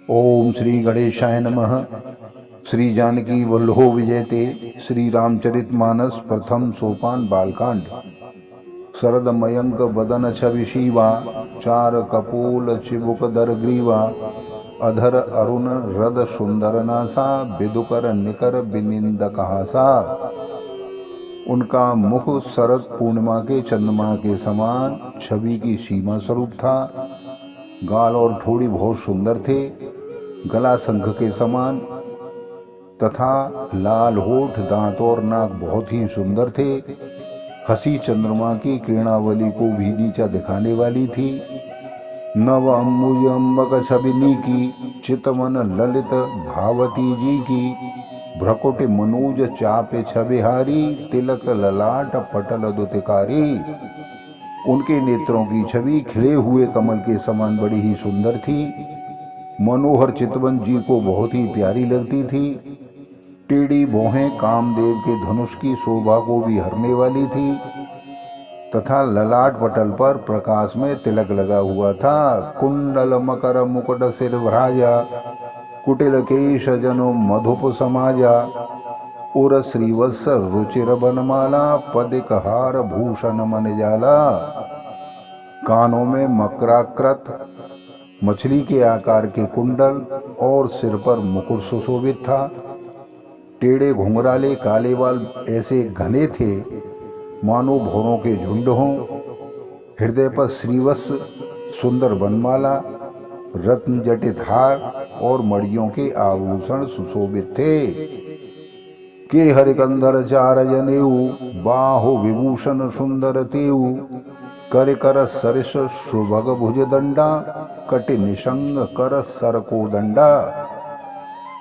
ओम श्री गणेशाय नमः। श्री जानकी वल्लभो विजयते। श्री रामचरितमानस प्रथम सोपान बालकांड। शरद मयंक बदन छवि शीवा, चार कपोल चिबुक दर ग्रीवा। अधर अरुण हृद सुंदर नासा, बिदुकर निकर बिनिंदक हासा। उनका मुख शरद पूर्णिमा के चंद्रमा के समान छवि की सीमा स्वरूप था। गाल और ठोड़ी बहुत सुंदर थे, गला शंख के समान तथा लाल होठ, दांत और नाक बहुत ही सुंदर थे। हंसी चंद्रमा की किरणावली को भी नीचा दिखाने वाली थी। नव अम्बुज अम्बक छबिनी की, चितवन ललित भावती जी की। भ्रकुट मनोज चापे छबिहारी, तिलक ललाट पटल दुतिकारी। उनके नेत्रों की छवि खिले हुए कमल के समान बड़ी ही सुंदर थी। मनोहर चितवन जी को बहुत ही प्यारी लगती थी। टेढ़ी भौहें कामदेव के धनुष की शोभा को भी हरने वाली थी तथा ललाट पटल पर प्रकाश में तिलक लगा हुआ था। कुंडल मकर मुकुट सिर भ्राजा, कुटिल केश जनो मधुप समाजा। उर श्रीवत्स रुचिर बनमाला, पदिक हार भूषण मन जाला। कानों में मकराकृत मछली के आकार के कुंडल और सिर पर मुकुट सुशोभित था। टेढ़े घुंघराले काले बाल ऐसे घने थे मानो भौरों के झुंड हों। हृदय पर श्रीवत्स सुंदर बनमाला, रत्न जटित हार और मणियों के आभूषण सुशोभित थे। के हरिकंधर चार जनेऊ, बाहो विभूषण सुंदर तेऊ। कर कर सरिस सुभग भुज दंडा, कटि निशंग कर सर को दंडा।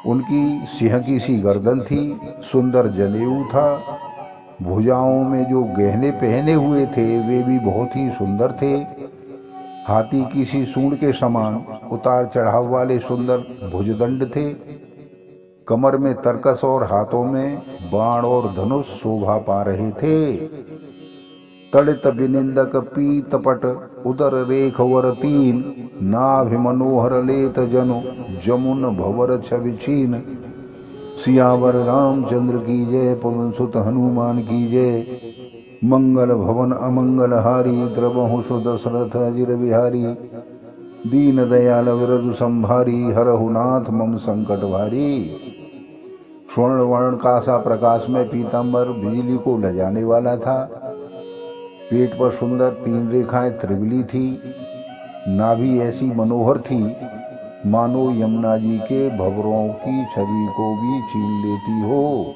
उनकी सिंह की सी गर्दन थी, सुंदर जनेऊ था। भुजाओं में जो गहने पहने हुए थे वे भी बहुत ही सुंदर थे। हाथी की सी सूंड के समान उतार चढ़ाव वाले सुंदर भुजदंड थे। कमर में तरकस और हाथों में बाण और धनुष शोभा पा रहे थे। तड़ित बिनिंदक पीतपट, उदर रेख वर तीन। नाभि मनोहर लेत जनु, जमुन भवर छवि छीन। सियावर रामचंद्र की जय, पवन सुत हनुमान की जय। मंगल भवन अमंगल हारी, द्रवहु सुदशरथ अजिर बिहारी। दीन दयाल विरधु संभारी, हरहु नाथ मम संकट भारी। स्वर्ण वर्ण का सा प्रकाश में पीतांबर बिजली को लजाने वाला था। पेट पर सुंदर 3 रेखाएं त्रिवली थी। नाभि ऐसी मनोहर थी मानो यमुना जी के भंवरों की छवि को भी छीन लेती हो।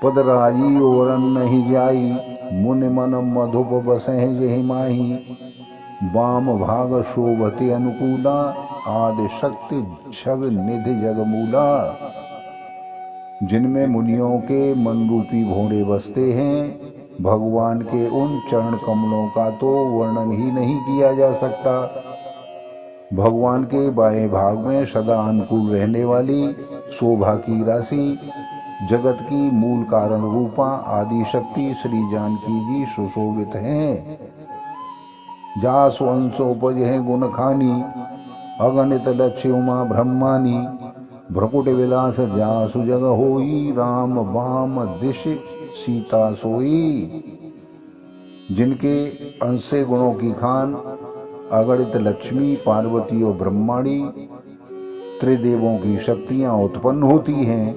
पदराजी ओरन नहीं जाई, मुनि मन मधुप बसहि जेहि माही। वाम भाग शोभते अनुकूला, आदि शक्ति छवि निधि जगमूला। जिनमें मुनियों के मन रूपी भौरे बसते हैं, भगवान के उन चरण कमलों का तो वर्णन ही नहीं किया जा सकता। भगवान के बाएं भाग में सदा अनुकूल रहने वाली शोभा की राशि, जगत की मूल कारण रूपा आदि शक्ति श्री जानकी जी सुशोभित हैं। जासु अंशोपज है गुण खानी, अगणित लक्ष्य उमा ब्रह्मानी। भ्रकुट विलास जासु जग होई, राम वाम दिश सीता सोई। जिनके अंश से गुणों की खान अगणित लक्ष्मी, पार्वती और ब्रह्माणी त्रिदेवों की शक्तियां उत्पन्न होती हैं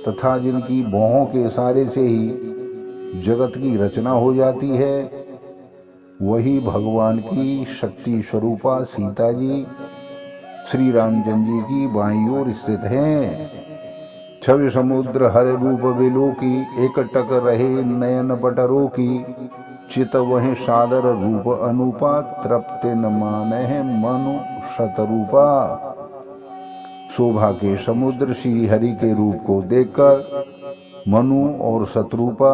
तथा जिनकी भौहों के इशारे से ही जगत की रचना हो जाती है, वही भगवान की शक्ति स्वरूपा सीता जी श्री रामचंद्र जी की बाईं ओर स्थित हैं। छवि समुद्र हर रूप विलोकी, एक टक रहे नयन पटरो की। चित वह सादर रूप अनुपा, तृप्ति न माने मनु शतरूपा। शोभा के समुद्र श्री हरि के रूप को देखकर मनु और शतरूपा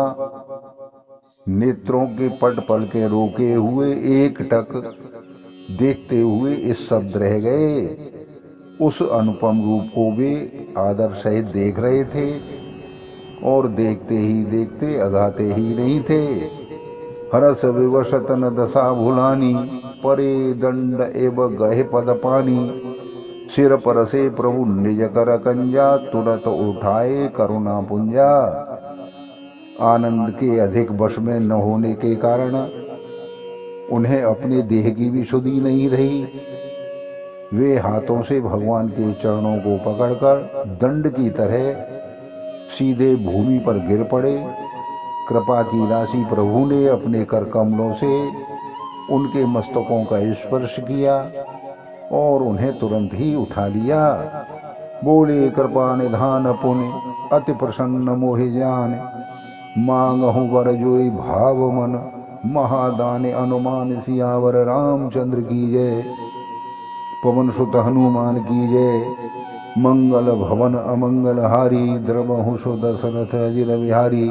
नेत्रों के पट पल के रोके हुए एक टक देखते हुए इस शब्द रह गए। उस अनुपम रूप को वे आदर सहित देख रहे थे और देखते ही देखते अगाते ही नहीं थे। हरस विवशतन दशा भुलानी, परे दंड एव गहे पद पानी। सिर पर से प्रभु निज कर कंजा, तुरत उठाए करुणा पुंजा। आनंद के अधिक वश में न होने के कारण उन्हें अपने देह की भी सुधि नहीं रही। वे हाथों से भगवान के चरणों को पकड़कर दंड की तरह सीधे भूमि पर गिर पड़े। कृपा की राशि प्रभु ने अपने कर कमलों से उनके मस्तकों का स्पर्श किया और उन्हें तुरंत ही उठा लिया। बोले कृपा निधान पुण्य अति प्रसन्न मोहि जान, मांगहु वर जोई भाव मन, महादान अनुमान सियावर रामचंद्र की जय। पवन सुत हनुमान की जय। मंगल भवन अमंगल हारी, द्रवहु सु दशरथ अजिर बिहारी।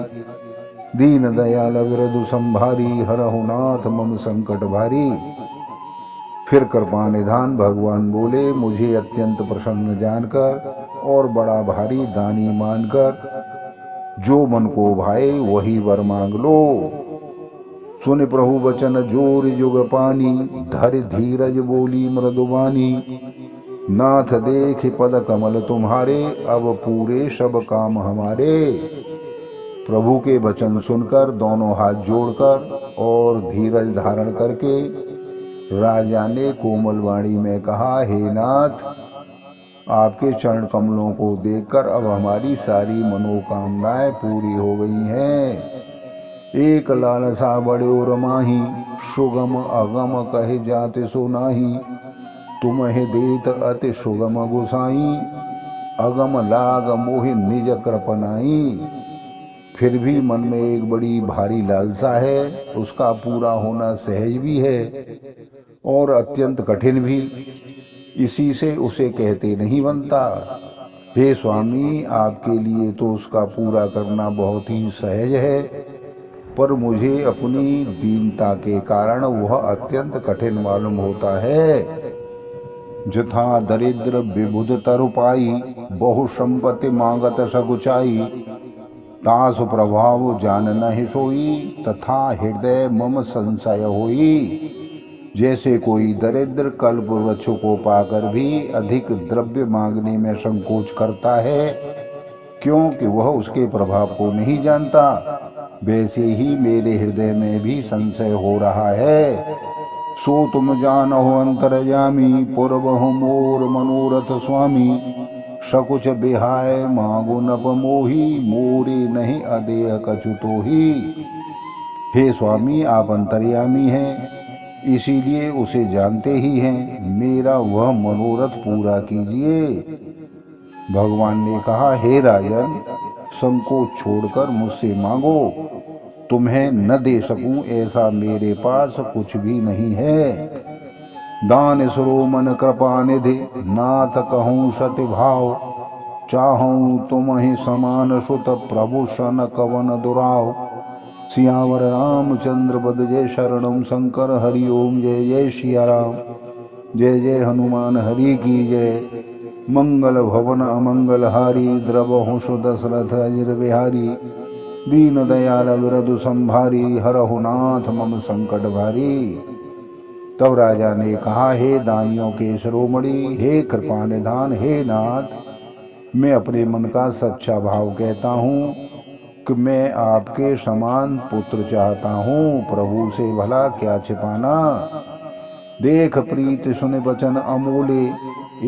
दीन दयाल विरधु संभारी, हरहु नाथ मम संकट भारी। फिर कृपा निधान भगवान बोले, मुझे अत्यंत प्रसन्न जानकर और बड़ा भारी दानी मानकर जो मन को भाए वही वर मांग लो। सुन प्रभु वचन जोर जुग पानी, धर धीरज बोली मृदुबानी। नाथ देख पद कमल तुम्हारे, अब पूरे सब काम हमारे। प्रभु के वचन सुनकर दोनों हाथ जोड़कर और धीरज धारण करके राजा ने कोमल वाणी में कहा, हे नाथ, आपके चरण कमलों को देखकर अब हमारी सारी मनोकामनाएं पूरी हो गई हैं। एक लालसा बड़ो रमाही, सुगम अगम कहे जाते सो नाही। तुम्हें देत अति सुगम गुसाई, अगम लाग मोहि निज कृपनाई। फिर भी मन में एक बड़ी भारी लालसा है, उसका पूरा होना सहज भी है और अत्यंत कठिन भी, इसी से उसे कहते नहीं बनता। हे स्वामी, आपके लिए तो उसका पूरा करना बहुत ही सहज है, पर मुझे अपनी दीनता के कारण वह अत्यंत कठिन मालूम होता है। जथा दरिद्र विबुध तरुपाई, बहु संपत्ति मांगत सगुचाई। तासु प्रभाव जान नहीं सोई, तथा हृदय मम संशय होई। जैसे कोई दरिद्र कल्प वृक्ष को पाकर भी अधिक द्रव्य मांगने में संकोच करता है, क्योंकि वह उसके प्रभाव को नहीं जानता, वैसे ही मेरे हृदय में भी संशय हो रहा है। सो तुम जानहो अंतर्यामी, पूर्वहु मोर मनोरथ स्वामी। सकुच बिहाय मांगो नप मोही, मोरे नहीं अदेय कछु ही। हे स्वामी, आप अंतर्यामी हैं, इसीलिए उसे जानते ही हैं। मेरा वह मनोरथ पूरा कीजिए। भगवान ने कहा, हे राजन, संकोच छोड़कर मुझसे मांगो। तुम्हें न दे सकूं ऐसा मेरे पास कुछ भी नहीं है। दान सरो मन कृपा निधि, नाथ कहूँ सत्य भाव। चाहूँ तुम्हि समान सुत, प्रभु सन कवन दुराव। सियावर रामचंद्र बद जय, शरणम शंकर हरि ओम जय जय सिया राम। जय जय हनुमान हरि की जय। मंगल भवन अमंगल हारी, द्रवहु सु दशरथ अजिर बिहारी। दीन दयाल विरधु संभारी, हरहु नाथ मम संकट भारी। तब राजा ने कहा, हे दानियों के शिरोमणि, हे कृपा निधान, हे नाथ, मैं अपने मन का सच्चा भाव कहता हूँ कि मैं आपके समान पुत्र चाहता हूँ। प्रभु से भला क्या छिपाना। देख प्रीत सुन वचन अमोले,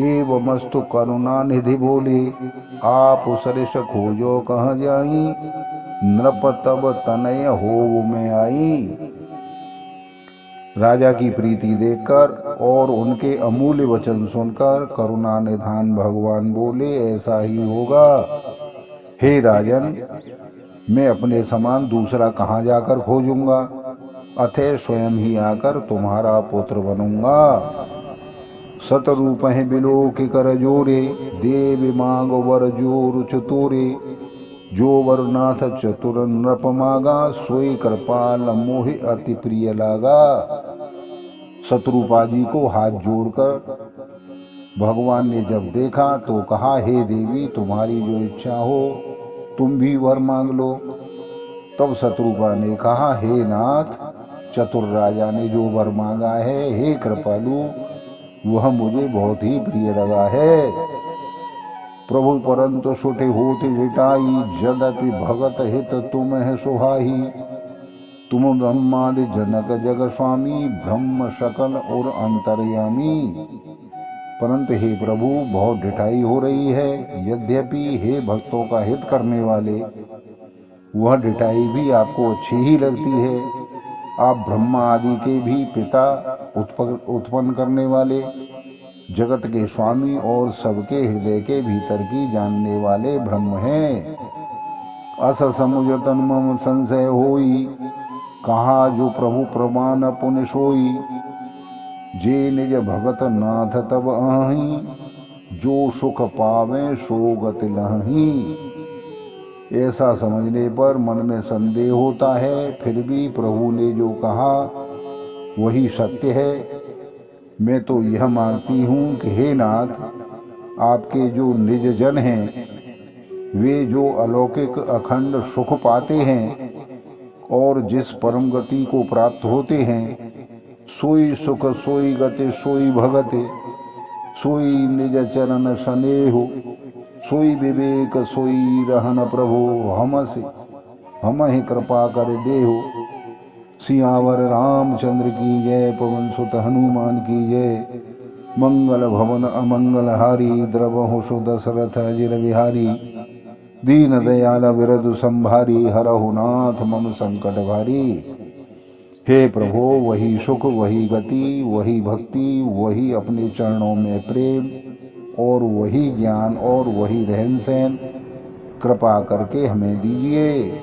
एव मस्तु करुणा निधि बोले। आप सरिस खोजो कहाँ जाई, नृप तब तनय होव में आई। राजा की प्रीति देखकर और उनके अमूल्य वचन सुनकर करुणा निधान भगवान बोले, ऐसा ही होगा। हे राजन, मैं अपने समान दूसरा कहाँ जाकर खोजूंगा, अतः स्वयं ही आकर तुम्हारा पुत्र बनूंगा। सतरूप है बिलो के कर जोरे, देव मांग वर जोर चतुरे। जो वरनाथ चतुर नृप मागा, सोई कृपाल मोहि अति प्रिय लागा। शत्रुपा जी को हाथ जोड़कर भगवान ने जब देखा तो कहा, हे देवी, तुम्हारी जो इच्छा हो तुम भी वर मांग लो। तब शत्रुपा ने कहा, हे नाथ, चतुर राजा ने जो वर मांगा है, हे कृपालु, वह मुझे बहुत ही प्रिय लगा है। प्रभु परंतु सुटे होते लिटाई, यद्यपि भगत हित तुम है सुहाई। तुम ब्रह्मादि जनक जग स्वामी, ब्रह्म सकल और अंतर्यामी। परंतु हे प्रभु बहुत ढिठाई हो रही है। यद्यपि हे भक्तों का हित करने वाले, वह ढिठाई भी आपको अच्छी ही लगती है। आप ब्रह्मा आदि के भी पिता, उत्पन्न करने वाले, जगत के स्वामी और सबके हृदय के भीतर की जानने वाले ब्रह्म हैं। अस समुझ तन मम संशय होई, कहा जो प्रभु प्रमाण पुण्य सोई। जे निज भगत नाथ तब आही, जो सुख पावे सो गति लही। ऐसा समझने पर मन में संदेह होता है, फिर भी प्रभु ने जो कहा वही सत्य है। मैं तो यह मानती हूँ कि हे नाथ, आपके जो निज जन हैं, वे जो अलौकिक अखंड सुख पाते हैं और जिस परम गति को प्राप्त होते हैं, सोई सुख सोई गति सोई भगति, सोई निज चरण स्नेहो, सोई विवेक सोई रहन प्रभु हमसे हम ही कृपा कर देहो। सियावर रामचंद्र की जय, पवन सुत हनुमान की जय। मंगल भवन अमंगल हारी, द्रवहु सुदशरथ अजिर बिहारी। दीन दयाल विरधु संभारी, हरहु नाथ मम संकट भारी। हे प्रभो वही सुख वही गति वही भक्ति, वही अपने चरणों में प्रेम और वही ज्ञान और वही रहन सहन कृपा करके हमें दीजिए।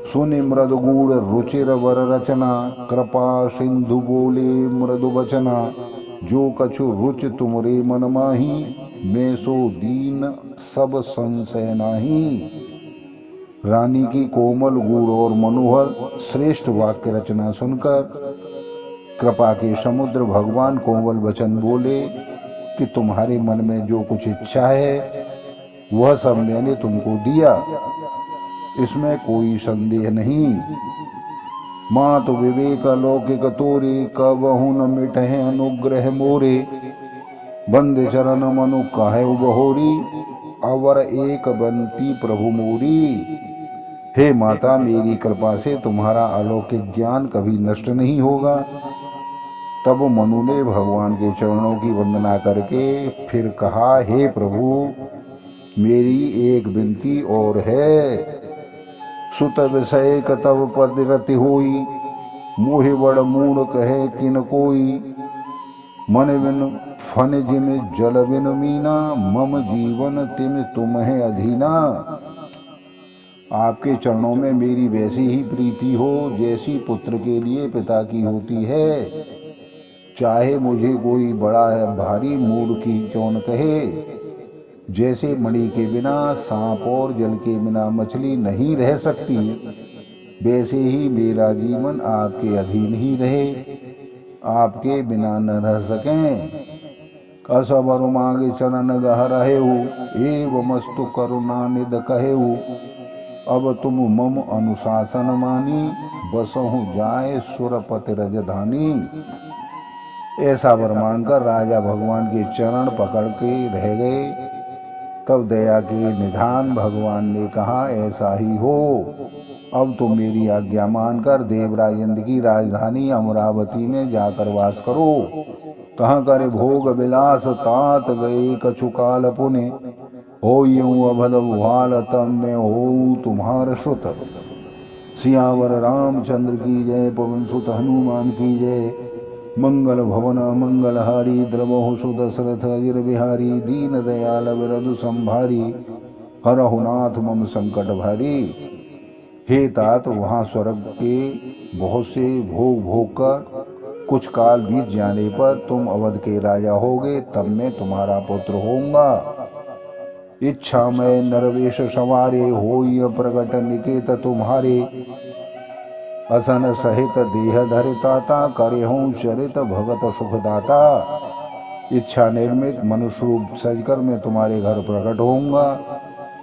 सुनि मृदु गूढ़ रुचिर वर रचना, कृपा सिंधु बोले मृदु बचना। जो कछु रुच तुमरे मन माही, मैं सो दीन सब संशय नाही। रानी की कोमल गूढ़ और मनोहर श्रेष्ठ वाक्य रचना सुनकर कृपा के समुद्र भगवान कोमल वचन बोले कि तुम्हारे मन में जो कुछ इच्छा है वह सब मैंने तुमको दिया, इसमें कोई संदेह नहीं। मात विवेक लौकिक तोरे, कबहु न मिटहे अनुग्रह मोरे। बंद चरण मनु काहे उबहोरी, अवर एक बंती प्रभु मोरी। हे माता, मेरी कृपा से तुम्हारा अलौकिक ज्ञान कभी नष्ट नहीं होगा। तब मनु ने भगवान के चरणों की वंदना करके फिर कहा, हे प्रभु, मेरी एक विनती और है। सुत विषय तब पतिरति होई, मोहि बड़ मूढ़ कहे किन कोई। मन बिन फन जिम जल बिन मीना, मम जीवन तिम तुम है अधीना। आपके चरणों में मेरी वैसी ही प्रीति हो जैसी पुत्र के लिए पिता की होती है। चाहे मुझे कोई बड़ा भारी मूढ़ की क्यों न कहे। जैसे मणि के बिना सांप और जल के बिना मछली नहीं रह सकती, वैसे ही मेरा जीवन आपके अधीन ही रहे, आपके बिना न रह सकें। कसबर मांगे चरण गह रहेहु, एव मस्तु करुणा निध कहेहु। अब तुम मम अनुशासन मानी, बसहु जाए सुरपति रजधानी। ऐसा वर मांगकर राजा भगवान के चरण पकड़ के रह गए। तब दया के निधान भगवान ने कहा, ऐसा ही हो। अब तुम मेरी आज्ञा मानकर देवराज इंद्र की राजधानी अमरावती में जाकर वास करो। कहाँ करे भोग विलास, तात गए कछु काल पुने। हो यूं अभद भुआल, तब में हो तुम्हार श्रुत। सियावर रामचंद्र की जय, पवन सुत हनुमान की जय। मंगल भवन मंगल हारी, द्रवहु सुदशरथ अजिर बिहारी। दीन दयाल विरधु संभारी, हरहु नाथ मम संकट भारी। हे तात, वहाँ स्वर्ग के बहुत से भोग भोग कर कुछ काल बीत जाने पर तुम अवध के राजा होगे, तब मैं तुम्हारा पुत्र होऊंगा। इच्छा में नरवेश सवारे, होय प्रगट निकेत तुम्हारे। असन सहित देह धरिताता, करे हूँ चरित भगत सुखदाता। इच्छा निर्मित मनुष्य रूप सजकर मैं तुम्हारे घर प्रकट होऊंगा।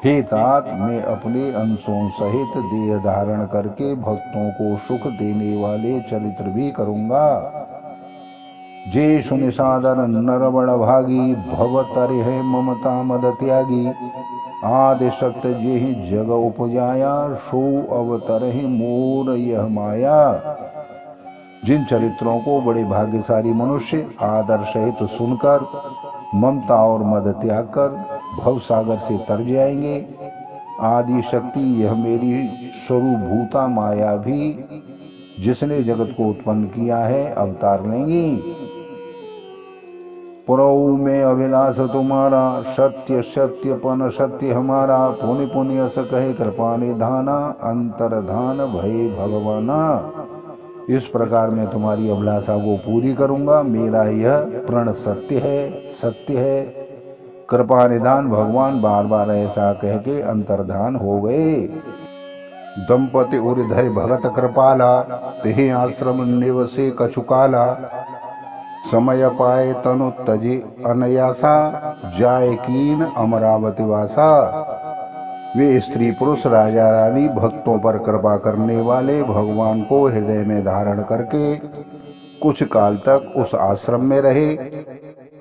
हे तात, मैं अपने अंशों सहित देह धारण करके भक्तों को सुख देने वाले चरित्र भी करूंगा। जे सुनि सादर नर बड़ भागी, भव तरिह ममता मद त्यागी। आदि शक्ति जेहि जग उपजाया, सो अवतरहि मोर यह माया। जिन चरित्रों को बड़े भाग्यशाली मनुष्य आदर सहित सुनकर ममता और मद त्याग कर भव सागर से तर जाएंगे, आदि शक्ति यह मेरी स्वरूपभूता माया भी जिसने जगत को उत्पन्न किया है अवतार लेंगी। पुरऊ में अभिलाष तुम्हारा, सत्य सत्यपन सत्य हमारा। पुण्य पुण्य अस कहे कृपा निधाना, अंतर्धान भय भगवाना। इस प्रकार मैं तुम्हारी अभिलाषा को पूरी करूंगा। मेरा यह प्रण सत्य है, सत्य है। कृपा निधान भगवान बार बार ऐसा कह के अंतर्धान हो गए। दंपति उरिधर भगत कृपाला, तेहि आश्रम निवसे कछुकाला। समय पाए तनु तजे अनयासा, जाय कीन अमरावती वासा। वे स्त्री पुरुष राजा रानी भक्तों पर कृपा करने वाले भगवान को हृदय में धारण करके कुछ काल तक उस आश्रम में रहे।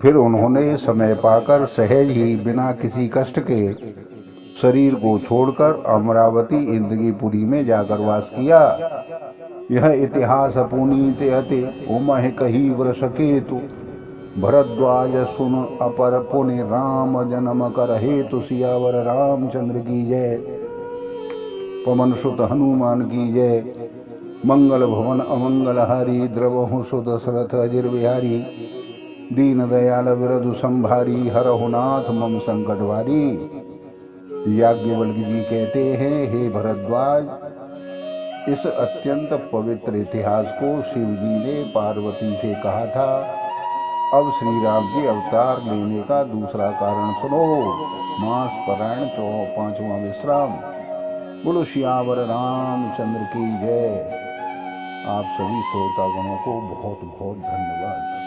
फिर उन्होंने समय पाकर सहज ही बिना किसी कष्ट के शरीर को छोड़कर अमरावती इंद्रपुरी में जाकर वास किया। यह इतिहास पुनीत अति उमह कही वृष केतु। भरद्वाज सुन अपर पुण्य राम जन्म कर हेतु। सियावर रामचंद्र की जय, पवन सुत हनुमान की जय। मंगल भवन अमंगल हारी, द्रवहु सुत दशरथ अजिर बिहारी। दीन दयाल विरधु संभारी, हरहु नाथ मम संकट भारी। याज्ञवल्क्य जी कहते हैं, हे भरद्वाज, इस अत्यंत पवित्र इतिहास को शिव जी ने पार्वती से कहा था। अब श्री राम जी अवतार लेने का दूसरा कारण सुनो। मास पारायण 5वां विश्राम। बोलो सियावर रामचंद्र की जय। आप सभी श्रोतागणों को बहुत बहुत धन्यवाद।